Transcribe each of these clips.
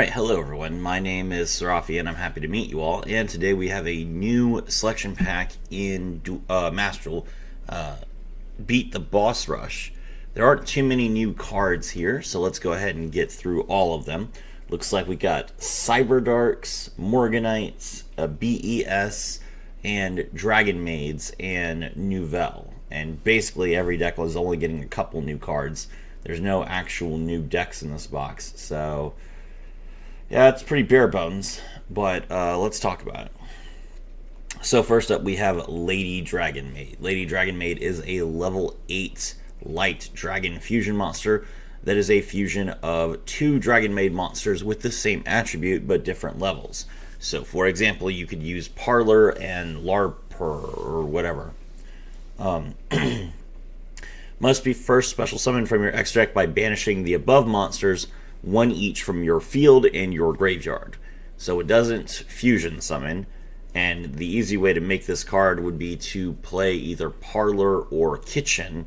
Alright, hello everyone. My name is Serafi and I'm happy to meet you all. And today we have a new selection pack in Master Duel, Beat the Boss Rush. There aren't too many new cards here, so let's go ahead and get through all of them. Looks like we got Cyberdarks, Morganites, BES, and Dragon Maids, and Nouvelle. And basically every deck was only getting a couple new cards. There's no actual new decks in this box, so yeah, it's pretty bare bones, but let's talk about it. So first up, we have Lady Dragon Maid. Lady Dragon Maid is a level 8 light dragon fusion monster that is a fusion of two Dragon Maid monsters with the same attribute but different levels. So for example, you could use Parlor and Larper or whatever. Must be first special summoned from your extra deck by banishing the above monsters, one each from your field and your graveyard. So it doesn't fusion summon, and the easy way to make this card would be to play either Parlor or Kitchen,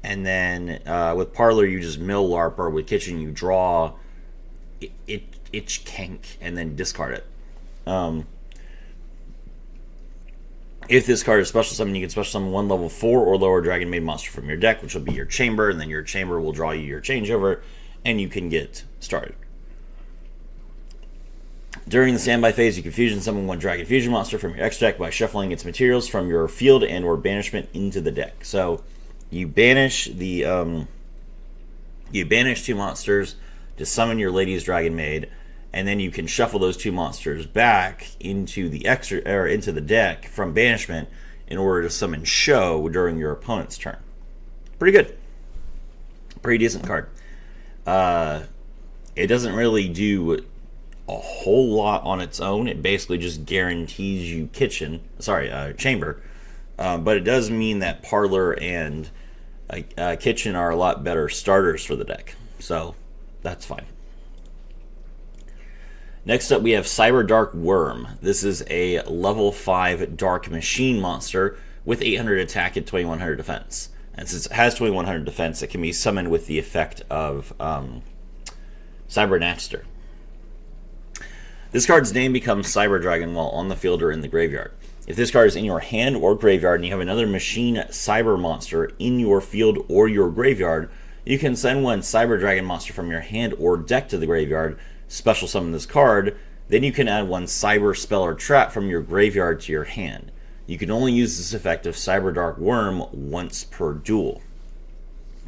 and then with Parlor you just mill Larper, with Kitchen you draw Itch Kank and then discard it. If this card is special summon, you can special summon one level 4 or lower Dragon Maid monster from your deck, which will be your Chamber, and then your Chamber will draw you your changeover, and you can get started. During the standby phase, you can fusion summon one Dragon Fusion monster from your X deck by shuffling its materials from your field and or banishment into the deck. So you banish the you banish two monsters to summon your Lady's Dragon Maid, and then you can shuffle those two monsters back into the into the deck from banishment in order to summon Show during your opponent's turn. Pretty good. Pretty decent card. It doesn't really do a whole lot on its own. It basically just guarantees you Chamber. But it does mean that Parlor and Kitchen are a lot better starters for the deck. So that's fine. Next up, we have Cyberdark Worm. This is a level 5 Dark Machine monster with 800 attack and 2100 defense. And since it has 2100 defense, it can be summoned with the effect of Cybernapster. This card's name becomes Cyber Dragon while on the field or in the graveyard. If this card is in your hand or graveyard and you have another machine cyber monster in your field or your graveyard, you can send one Cyber Dragon monster from your hand or deck to the graveyard, special summon this card, then you can add one cyber spell or trap from your graveyard to your hand. You can only use this effect of Cyberdark Worm once per duel.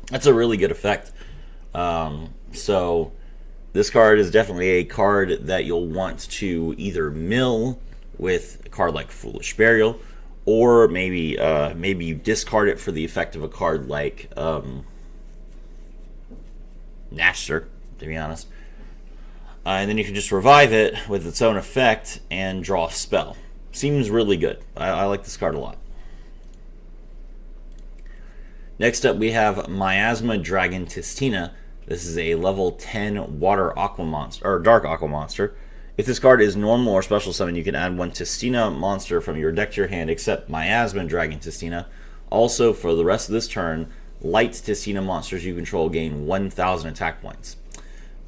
That's a really good effect. So this card is definitely a card that you'll want to either mill with a card like Foolish Burial, or maybe you discard it for the effect of a card like Natcher, to be honest. And then you can just revive it with its own effect and draw a spell. Seems really good. I like this card a lot. Next up, we have Miasma Dragon Tistina. This is a level 10 water aqua monster, or dark aqua monster. If this card is normal or special summon, you can add one Tistina monster from your deck to your hand, except Miasma Dragon Tistina. Also, for the rest of this turn, light Tistina monsters you control gain 1000 attack points.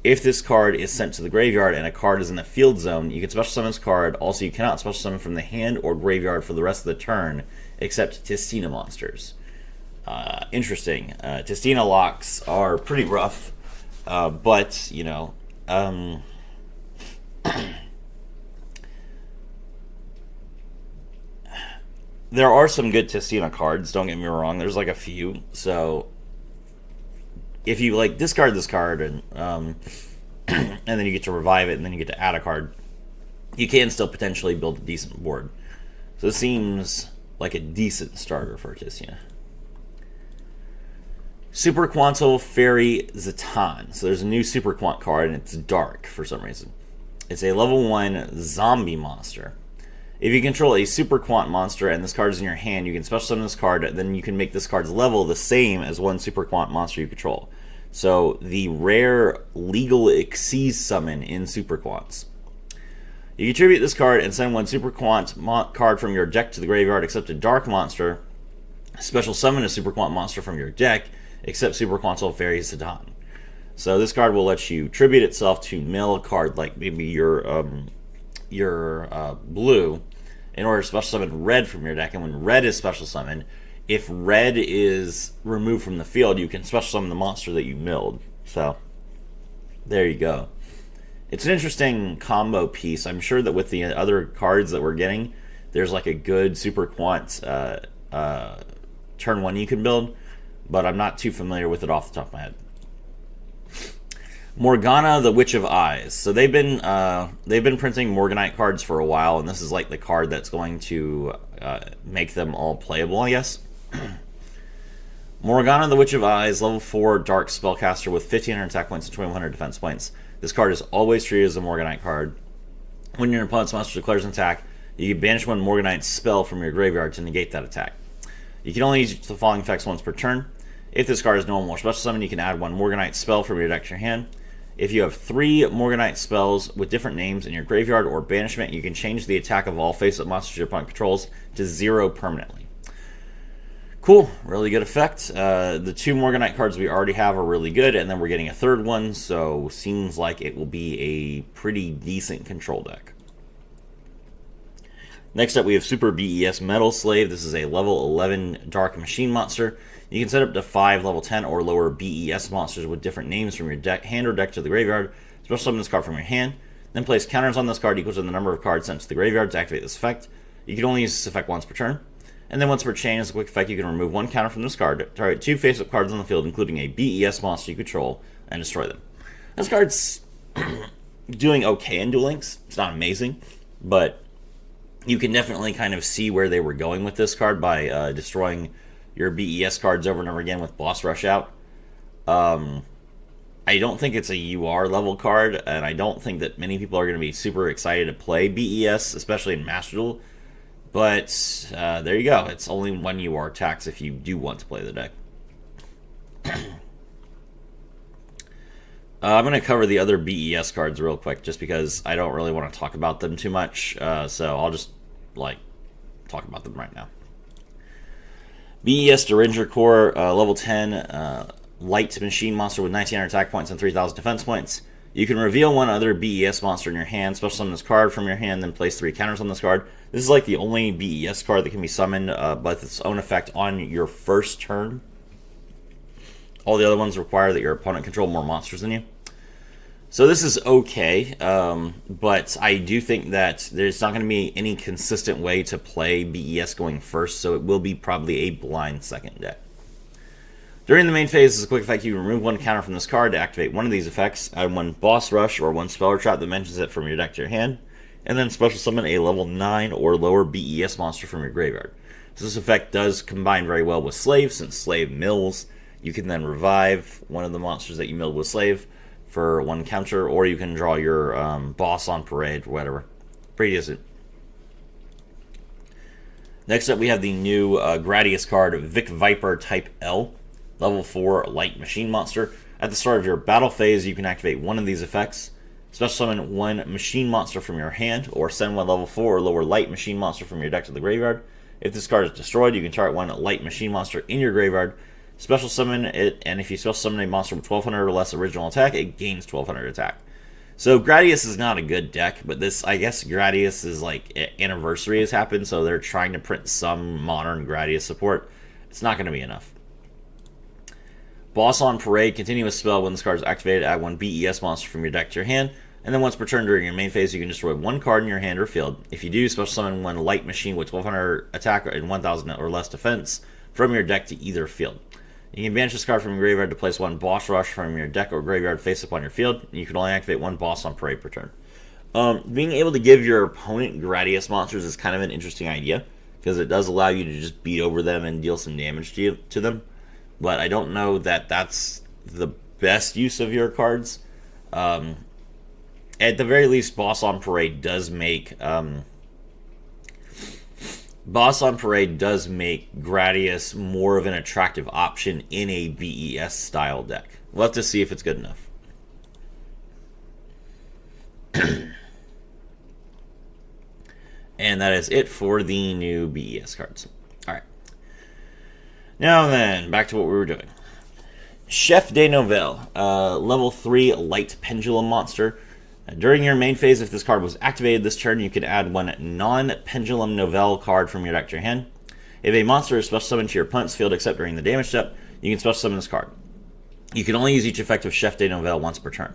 If this card is sent to the graveyard and a card is in the field zone, you can special summon this card. Also, you cannot special summon from the hand or graveyard for the rest of the turn, except Tistina monsters. Interesting. Tistina locks are pretty rough, but, you know, there are some good Tistina cards, don't get me wrong. There's like a few, so if you like discard this card and and then you get to revive it and then you get to add a card, you can still potentially build a decent board. So it seems like a decent starter for Tistina. Super Quantal Fairy Zatan. So there's a new Super Quant card and it's dark for some reason. It's a level 1 zombie monster. If you control a Super Quant monster and this card is in your hand, you can special summon this card, then you can make this card's level the same as one Super Quant monster you control. So the rare legal Xyz summon in Super Quants. You contribute this card and send one Super Quant card from your deck to the graveyard except a dark monster. Special summon a Super Quant monster from your deck except Super Quantal Fairy Zatan. So this card will let you tribute itself to mill a card, like maybe your blue, in order to special summon red from your deck. And when red is special summoned, if red is removed from the field, you can special summon the monster that you milled. So there you go. It's an interesting combo piece. I'm sure that with the other cards that we're getting, there's like a good super quant turn one you can build, but I'm not too familiar with it off the top of my head. Morgana, the Witch of Eyes. So they've been printing Morganite cards for a while, and this is like the card that's going to make them all playable, I guess. Morgana, the Witch of Eyes, level 4 dark spellcaster with 1500 attack points and 2100 defense points. This card is always treated as a Morganite card. When your opponent's monster declares an attack, you can banish one Morganite spell from your graveyard to negate that attack. You can only use the following effects once per turn. If this card is no more special summon, you can add one Morganite spell from your deck to your hand. If you have 3 Morganite spells with different names in your graveyard or banishment, you can change the attack of all face-up monsters your opponent controls to 0 permanently. Cool, really good effect. The 2 Morganite cards we already have are really good, and then we're getting a third one, so seems like it will be a pretty decent control deck. Next up, we have Super BES Metal Slave. This is a level 11 Dark Machine monster. You can set up to 5 level 10 or lower BES monsters with different names from your deck, hand or deck to the graveyard. Special summon this card from your hand, then place counters on this card equal to the number of cards sent to the graveyard to activate this effect. You can only use this effect once per turn. And then once per chain, as a quick effect, you can remove 1 counter from this card, target 2 face-up cards on the field, including a BES monster you control, and destroy them. This card's doing okay in Duel Links. It's not amazing, but you can definitely kind of see where they were going with this card by destroying your BES cards over and over again with Boss Rush out. I don't think it's a UR level card, and I don't think that many people are going to be super excited to play BES, especially in Master Duel. But there you go. It's only 1 UR tax if you do want to play the deck. I'm going to cover the other BES cards real quick, just because I don't really want to talk about them too much. So I'll just talk about them right now. BES Derringer Core, level 10, light machine monster with 1900 attack points and 3000 defense points. You can reveal one other BES monster in your hand, special summon this card from your hand, then place 3 counters on this card. This is like the only BES card that can be summoned with its own effect on your first turn. All the other ones require that your opponent control more monsters than you. So this is okay, but I do think that there's not going to be any consistent way to play BES going first, so it will be probably a blind second deck. During the main phase, as a quick effect, you can remove 1 counter from this card to activate one of these effects, add 1 Boss Rush or 1 Spell or Trap that mentions it from your deck to your hand, and then special summon a level 9 or lower BES monster from your graveyard. So this effect does combine very well with Slave, since Slave mills. You can then revive one of the monsters that you milled with Slave for 1 counter, or you can draw your Boss on Parade or whatever. Pretty decent. Next up, we have the new Gradius card, Vic Viper Type L. Level 4 light machine monster. At the start of your battle phase, you can activate one of these effects. Special summon 1 machine monster from your hand, or send 1 level 4 or lower light machine monster from your deck to the graveyard. If this card is destroyed, you can target 1 light machine monster in your graveyard, special summon it, and if you special summon a monster with 1200 or less original attack, it gains 1200 attack. So Gradius is not a good deck, but this, I guess Gradius is like, anniversary has happened, so they're trying to print some modern Gradius support. It's not going to be enough. Boss on Parade, continuous spell. When this card is activated, add 1 BES monster from your deck to your hand, and then once per turn during your main phase, you can destroy 1 card in your hand or field. If you do, special summon 1 light machine with 1200 attack and 1000 or less defense from your deck to either field. You can banish this card from your graveyard to place 1 Boss Rush from your deck or graveyard face up on your field, and you can only activate 1 Boss on Parade per turn. Being able to give your opponent Gradius monsters is kind of an interesting idea, because it does allow you to just beat over them and deal some damage to them. But I don't know that that's the best use of your cards. At the very least, Boss on Parade does make Gradius more of an attractive option in a BES style deck. We'll have to see if it's good enough. And that is it for the new BES cards. Alright. Now then, back to what we were doing. Chef de Novelle, level 3 light pendulum monster. During your main phase, if this card was activated this turn, you can add one non-pendulum Novelle card from your deck to your hand. If a monster is special summoned to your opponent's field except during the damage step, you can special summon this card. You can only use each effect of Chef de Novelle once per turn.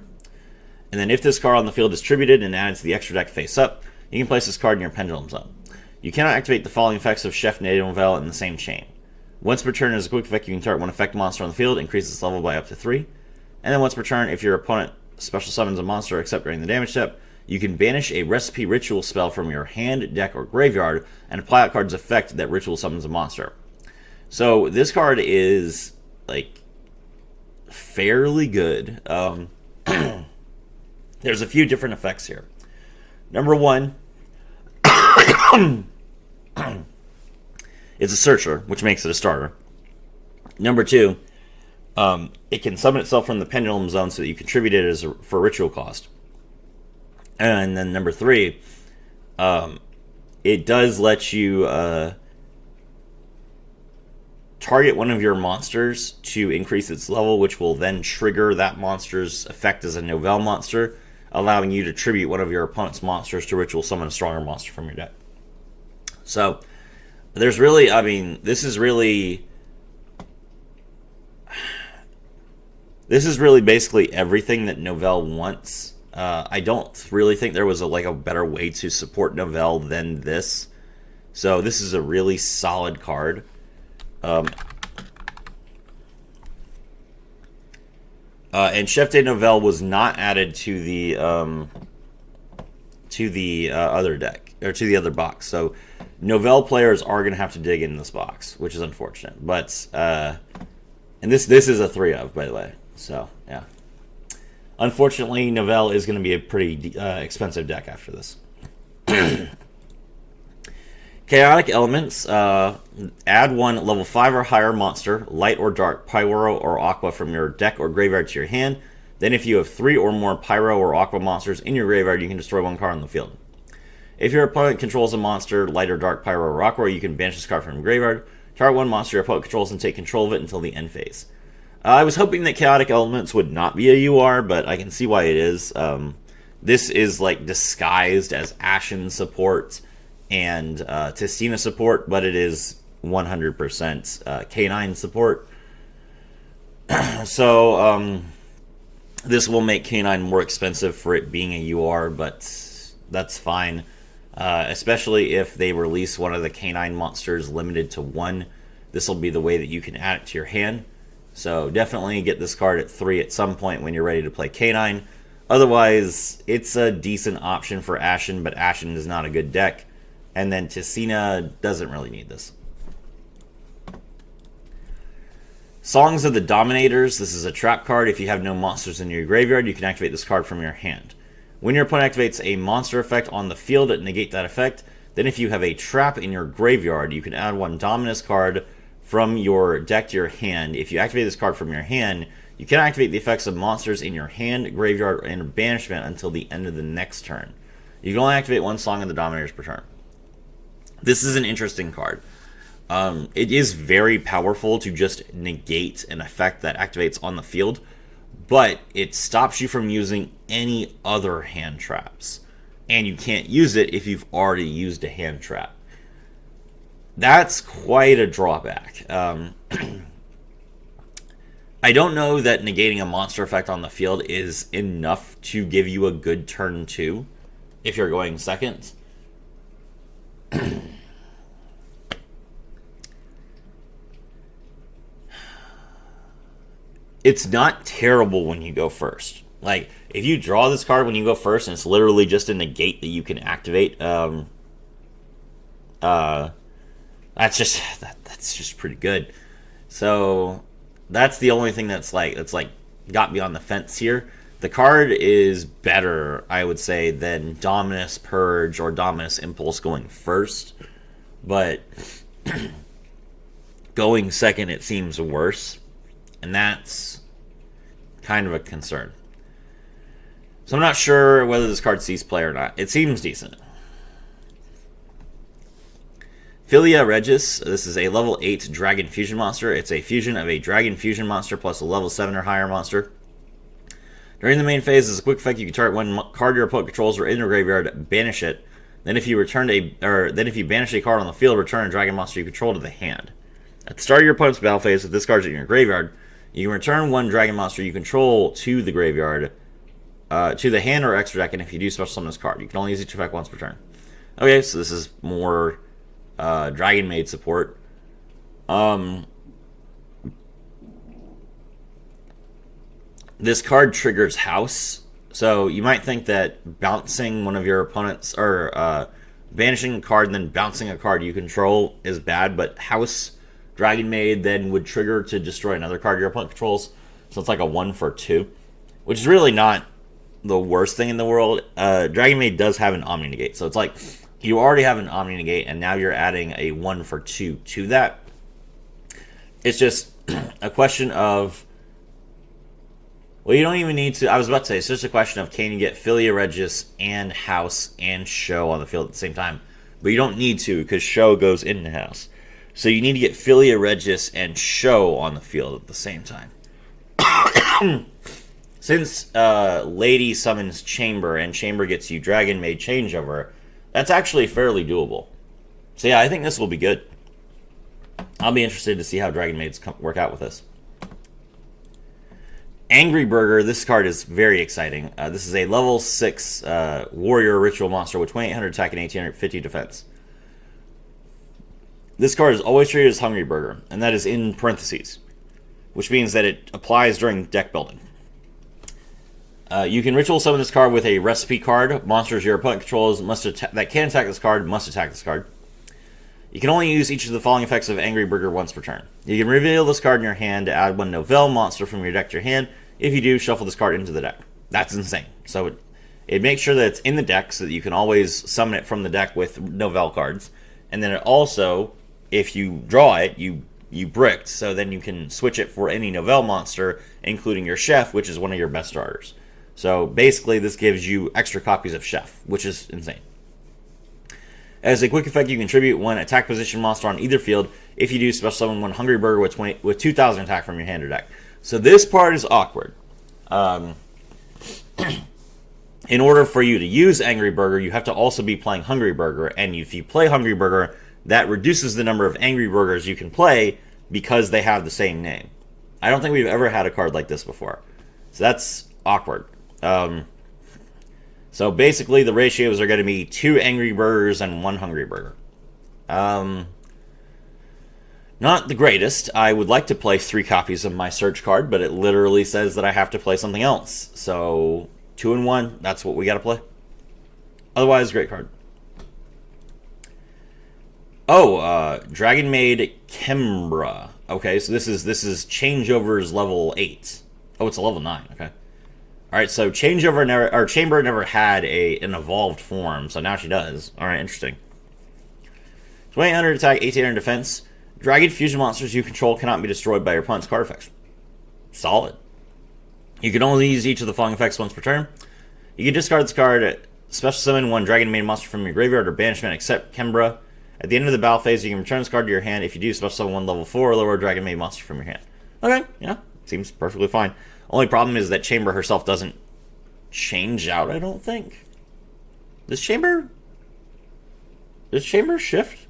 And then if this card on the field is tributed and added to the extra deck face up, you can place this card in your pendulum zone. You cannot activate the following effects of Chef de Novelle in the same chain. Once per turn as a quick effect, you can target one effect monster on the field, increase its level by up to 3. And then once per turn, if your opponent special summons a monster except during the damage step, you can banish a recipe ritual spell from your hand, deck, or graveyard and apply that card's effect that ritual summons a monster. So this card is like fairly good. There's a few different effects here. Number one, it's a searcher, which makes it a starter. Number two, it can summon itself from the pendulum zone so that you contribute it for ritual cost. And then number three, it does let you target one of your monsters to increase its level, which will then trigger that monster's effect as a Novelle monster, allowing you to tribute one of your opponent's monsters to ritual summon a stronger monster from your deck. So there's really, I mean, this is really basically everything that Novelle wants. I don't really think there was a better way to support Novelle than this. So this is a really solid card. And Chef de Novelle was not added to the other deck, or to the other box. So Novelle players are going to have to dig in this box, which is unfortunate. But and this is a 3 of, by the way. So yeah, unfortunately, Novelle is going to be a pretty expensive deck after this. Chaotic Elements, add one level 5 or higher monster, light or dark, pyro or aqua from your deck or graveyard to your hand. Then if you have 3 or more pyro or aqua monsters in your graveyard, you can destroy one card on the field. If your opponent controls a monster, light or dark, pyro or aqua, you can banish this card from your graveyard, target one monster your opponent controls and take control of it until the end phase. I was hoping that Chaotic Elements would not be a UR, but I can see why it is. This is like disguised as Ashen support and Tistina support, but it is 100% K9 support. So this will make K9 more expensive for it being a UR, but that's fine. Especially if they release one of the K9 monsters limited to 1. This will be the way that you can add it to your hand. So definitely get this card at 3 at some point when you're ready to play K9. Otherwise, it's a decent option for Ashen, but Ashen is not a good deck. And then Tistina doesn't really need this. Songs of the Dominators. This is a trap card. If you have no monsters in your graveyard, you can activate this card from your hand. When your opponent activates a monster effect on the field, negate that effect. Then if you have a trap in your graveyard, you can add one Dominus card from your deck to your hand. If you activate this card from your hand, you can activate the effects of monsters in your hand, graveyard, and banishment until the end of the next turn. You can only activate one Song of the Dominators per turn. This is an interesting card. It is very powerful to just negate an effect that activates on the field, but it stops you from using any other hand traps. And you can't use it if you've already used a hand trap. That's quite a drawback. I don't know that negating a monster effect on the field is enough to give you a good turn 2 if you're going second. It's not terrible when you go first. Like, if you draw this card when you go first and it's literally just a negate that you can activate, that's just pretty good. So that's the only thing that's got me on the fence here. The card is better, I would say, than Dominus Purge or Dominus Impulse going first, but going second it seems worse, and that's kind of a concern. So I'm not sure whether this card sees play or not. It seems decent. Philia Regis. This is a level 8 Dragon Fusion monster. It's a fusion of a Dragon Fusion monster plus a level 7 or higher monster. During the main phase, as a quick effect, you can target one card your opponent controls or in your graveyard, banish it. Then if you banish a card on the field, return a dragon monster you control to the hand. At the start of your opponent's battle phase, if this card's in your graveyard, you can return one dragon monster you control to the graveyard, to the hand or extra deck, and if you do, special summon this card. You can only use each effect once per turn. Okay, so this is more Dragon Maid support. This card triggers House. So you might think that bouncing one of your opponents, or banishing a card and then bouncing a card you control is bad, but House Dragon Maid then would trigger to destroy another card your opponent controls. So it's like a 1 for 2, which is really not the worst thing in the world. Dragon Maid does have an Omni Negate, so it's like you already have an Omni Negate and now you're adding a 1 for 2 to that. It's just a question of, well, you don't even need to. I was about to say, it's just a question of can you get Philia Regis and House and Show on the field at the same time. But you don't need to, because Show goes into House. So you need to get Philia Regis and Show on the field at the same time. Since Lady summons Chamber and Chamber gets you Dragon Maid Changeover, that's actually fairly doable. So yeah, I think this will be good. I'll be interested to see how Dragon Maids work out with this. Angry Burger, this card is very exciting. This is a level 6 warrior ritual monster with 2800 attack and 1850 defense. This card is always treated as Hungry Burger, and that is in parentheses, which means that it applies during deck building. You can ritual summon this card with a recipe card. Monsters your opponent controls that can attack this card must attack this card. You can only use each of the following effects of Angry Burger once per turn. You can reveal this card in your hand to add one Novell monster from your deck to your hand. If you do, shuffle this card into the deck. That's insane. So it makes sure that it's in the deck so that you can always summon it from the deck with Novell cards. And then it also, if you draw it, you bricked, so then you can switch it for any Novell monster, including your Chef, which is one of your best starters. So basically, this gives you extra copies of Chef, which is insane. As a quick effect, you can tribute one attack position monster on either field. If you do, special summon one Hungry Burger with 2,000 attack from your hand or deck. So this part is awkward. In order for you to use Angry Burger, you have to also be playing Hungry Burger. And if you play Hungry Burger, that reduces the number of Angry Burgers you can play because they have the same name. I don't think we've ever had a card like this before. So that's awkward. So basically, the ratios are going to be 2 Angry Burgers and 1 Hungry Burger. Not the greatest. I would like to play 3 copies of my search card, but it literally says that I have to play something else. So 2 and 1, that's what we got to play. Otherwise, great card. Oh, Dragon Maid Kembra. Okay, so this is Changeover's level 8. Oh, it's a level 9. Okay. All right, so Chamber never had an evolved form, so now she does. All right, interesting. 2800 attack, 1800 defense. Dragon fusion monsters you control cannot be destroyed by your opponent's card effects. Solid. You can only use each of the following effects once per turn. You can discard this card, special summon one Dragon Maid monster from your graveyard or banishment except Kembra. At the end of the battle phase, you can return this card to your hand. If you do, special summon one level 4 or lower Dragon Maid monster from your hand. Okay, yeah, seems perfectly fine. Only problem is that Chamber herself doesn't change out, I don't think. Does Chamber shift?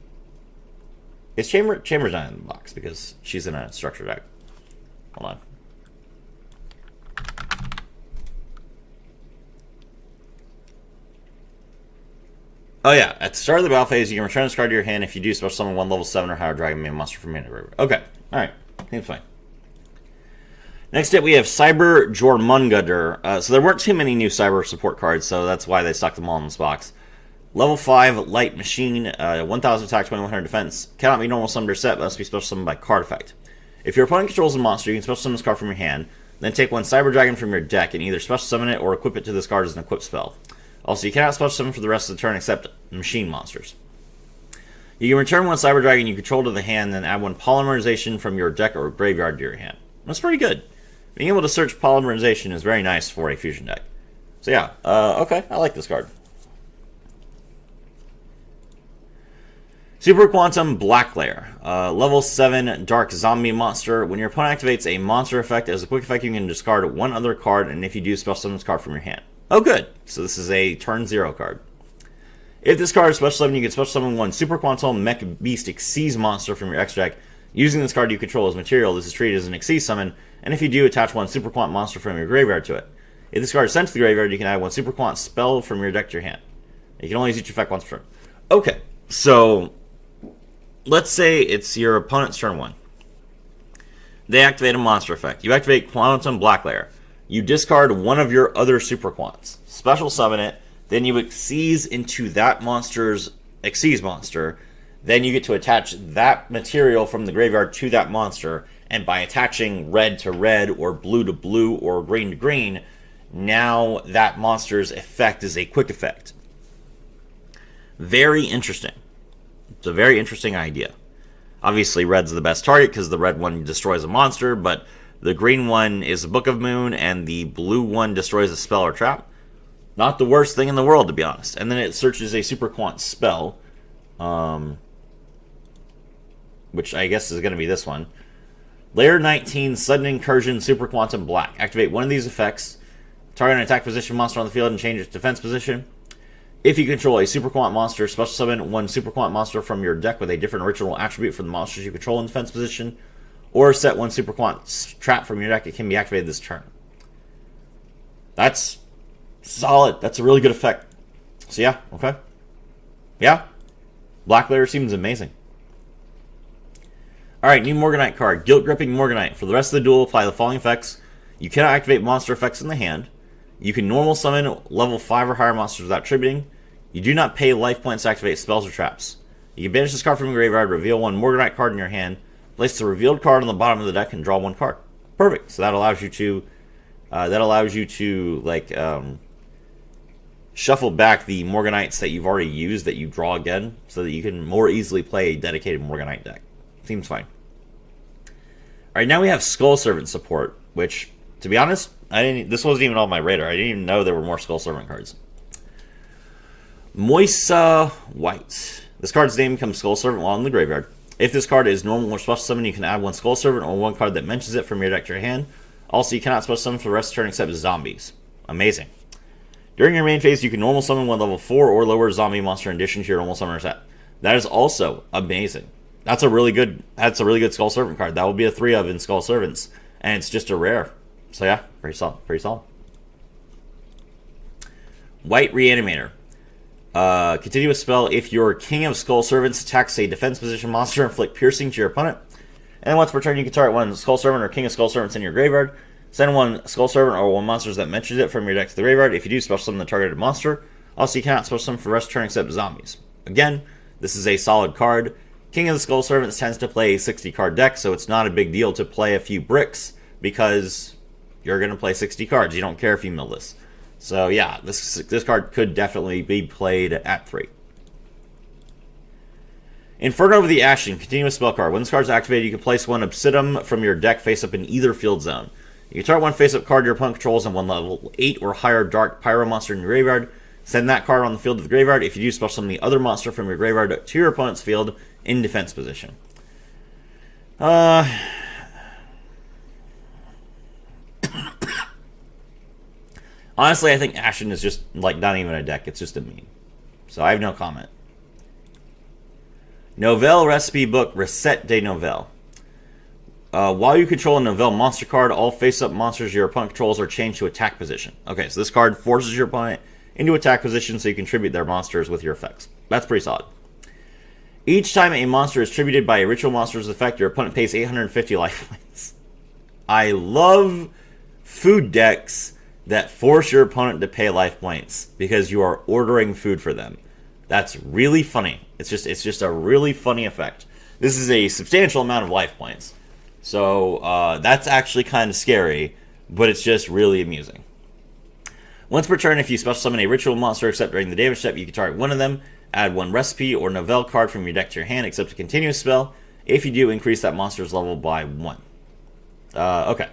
Chamber's not in the box because she's in a structure deck. Hold on. Oh yeah, at the start of the battle phase, you can return this card to your hand. If you do, special summon one level 7 or higher Dragon Maid monster from your hand. Okay, alright, seems fine. Next up, we have Cyber Jormungandr. So there weren't too many new Cyber support cards, so that's why they stuck them all in this box. Level 5 Light Machine, 1000 attack, 2100 defense. Cannot be normal summoned or set, but must be special summoned by card effect. If your opponent controls a monster, you can special summon this card from your hand, then take one Cyber Dragon from your deck and either special summon it or equip it to this card as an equip spell. Also, you cannot special summon for the rest of the turn except machine monsters. You can return one Cyber Dragon you control to the hand, then add one Polymerization from your deck or graveyard to your hand. That's pretty good. Being able to search Polymerization is very nice for a fusion deck. So yeah, okay, I like this card. Super Quantum Black Layer. Level 7 Dark Zombie Monster. When your opponent activates a monster effect, as a quick effect, you can discard one other card, and if you do, special summon this card from your hand. Oh, good. So this is a turn 0 card. If this card is special summon, you can special summon one Super Quantum Mech Beast Xyz monster from your extra deck. Using this card you control as material, this is treated as an Xyz summon, and if you do, attach one Super Quant monster from your graveyard to it. If this card is sent to the graveyard, you can add one Super Quant spell from your deck to your hand. You can only use each effect once per turn. Okay, so let's say it's your opponent's turn 1. They activate a monster effect. You activate Quantum Black Layer. You discard one of your other Super Quants. Special summon it. Then you Xyz into that monster's Xyz monster. Then you get to attach that material from the graveyard to that monster. And by attaching red to red, or blue to blue, or green to green, now that monster's effect is a quick effect. Very interesting. It's a very interesting idea. Obviously, red's the best target because the red one destroys a monster, but the green one is a Book of Moon, and the blue one destroys a spell or trap. Not the worst thing in the world, to be honest. And then it searches a Super Quant spell, which I guess is going to be this one. Layer 19, Sudden Incursion, Super Quantum Black. Activate one of these effects. Target an attack position monster on the field and change its defense position. If you control a Super Quant monster, special summon one Super Quant monster from your deck with a different original attribute from the monsters you control in defense position. Or set one Super Quant trap from your deck. It can be activated this turn. That's solid. That's a really good effect. So yeah, okay. Yeah. Black Layer seems amazing. Alright, new Morganite card. Guilt Gripping Morganite. For the rest of the duel, apply the following effects. You cannot activate monster effects in the hand. You can normal summon level 5 or higher monsters without tributing. You do not pay life points to activate spells or traps. You can banish this card from your graveyard, reveal one Morganite card in your hand, place the revealed card on the bottom of the deck, and draw one card. Perfect. So that allows you to shuffle back the Morganites that you've already used that you draw again, so that you can more easily play a dedicated Morganite deck. Seems fine. Alright, now we have Skull Servant support, which, to be honest, this wasn't even on my radar. I didn't even know there were more Skull Servant cards. Moisa White. This card's name becomes Skull Servant while in the graveyard. If this card is normal or special summon, you can add one Skull Servant or one card that mentions it from your deck to your hand. Also, you cannot special summon for the rest of the turn except zombies. Amazing. During your main phase, you can normal summon one level 4 or lower zombie monster in addition to your normal summoner set. That is also amazing. That's a really good Skull Servant card. That will be a 3 of in Skull Servants. And it's just a rare. So yeah, pretty solid. Pretty solid. White Reanimator. Continuous spell. If your King of Skull Servants attacks a defense position monster, inflict piercing to your opponent. And once per turn, you can target one Skull Servant or King of Skull Servants in your graveyard. Send one Skull Servant or one monsters that mentions it from your deck to the graveyard. If you do, special summon the targeted monster. Also, you cannot special summon for the rest of the turn except zombies. Again, this is a solid card. King of the Skull Servants tends to play a 60 card deck, so it's not a big deal to play a few bricks because you're going to play 60 cards. You don't care if you mill this. So yeah, this card could definitely be played at 3. Inferno of the Ashen, continuous spell card. When this card is activated, you can place one Obsidian from your deck face up in either field zone. You can target one face up card your opponent controls and one level 8 or higher dark pyro monster in your graveyard. Send that card on the field to the graveyard. If you do, special summon the other monster from your graveyard to your opponent's field in defense position. Honestly, I think Ashen is just like not even a deck. It's just a meme. So I have no comment. Novel Recipe Book, Recette de Novel. While you control a Novel monster card, all face-up monsters your opponent controls are changed to attack position. Okay, so this card forces your opponent into attack position so you can tribute their monsters with your effects. That's pretty solid. Each time a monster is tributed by a ritual monster's effect, your opponent pays 850 life points. I love food decks that force your opponent to pay life points because you are ordering food for them. That's really funny. It's just a really funny effect. This is a substantial amount of life points. So that's actually kind of scary, but it's just really amusing. Once per turn, if you special summon a ritual monster except during the damage step, you can target one of them, add one recipe or Novel card from your deck to your hand except a continuous spell. If you do, increase that monster's level by 1. Okay.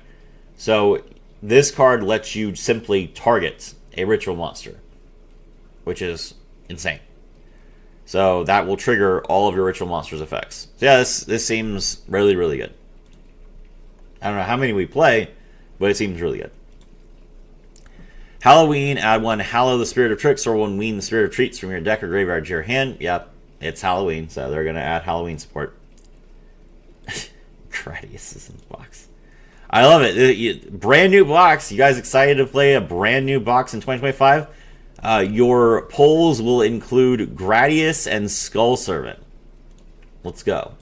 So this card lets you simply target a ritual monster, which is insane. So So that will trigger all of your Ritual Monsters effects. So yeah, this seems really, really good. I don't know how many we play, but it seems really good. Halloween, add 1 Hallow the Spirit of Tricks or 1 Wean the Spirit of Treats from your deck or graveyard to your hand. Yep, it's Halloween, so they're going to add Halloween support. Gradius is in the box. I love it. Brand new box. You guys excited to play a brand new box in 2025? Your polls will include Gradius and Skull Servant. Let's go.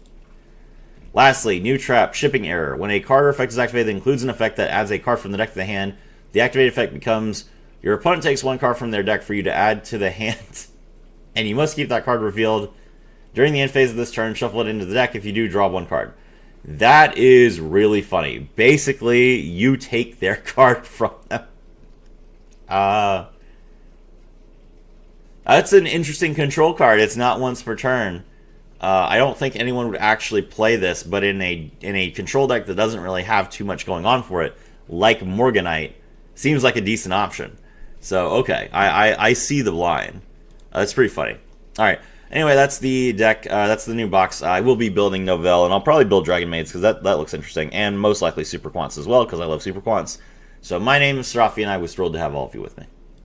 Lastly, new trap, shipping error. When a card or effect is activated that includes an effect that adds a card from the deck to the hand, the activated effect becomes your opponent takes 1 card from their deck for you to add to the hand, and you must keep that card revealed. During the end phase of this turn, shuffle it into the deck. If you do, draw 1 card. That is really funny. Basically, you take their card from them. That's an interesting control card. It's not once per turn. I don't think anyone would actually play this, but in a control deck that doesn't really have too much going on for it, like Morganite, seems like a decent option. So, okay, I see the line. That's pretty funny. All right. Anyway, that's the deck. That's the new box. I will be building Novell, and I'll probably build Dragon Maids because that looks interesting, and most likely Super Quants as well because I love Super Quants. So my name is Serafi, and I was thrilled to have all of you with me.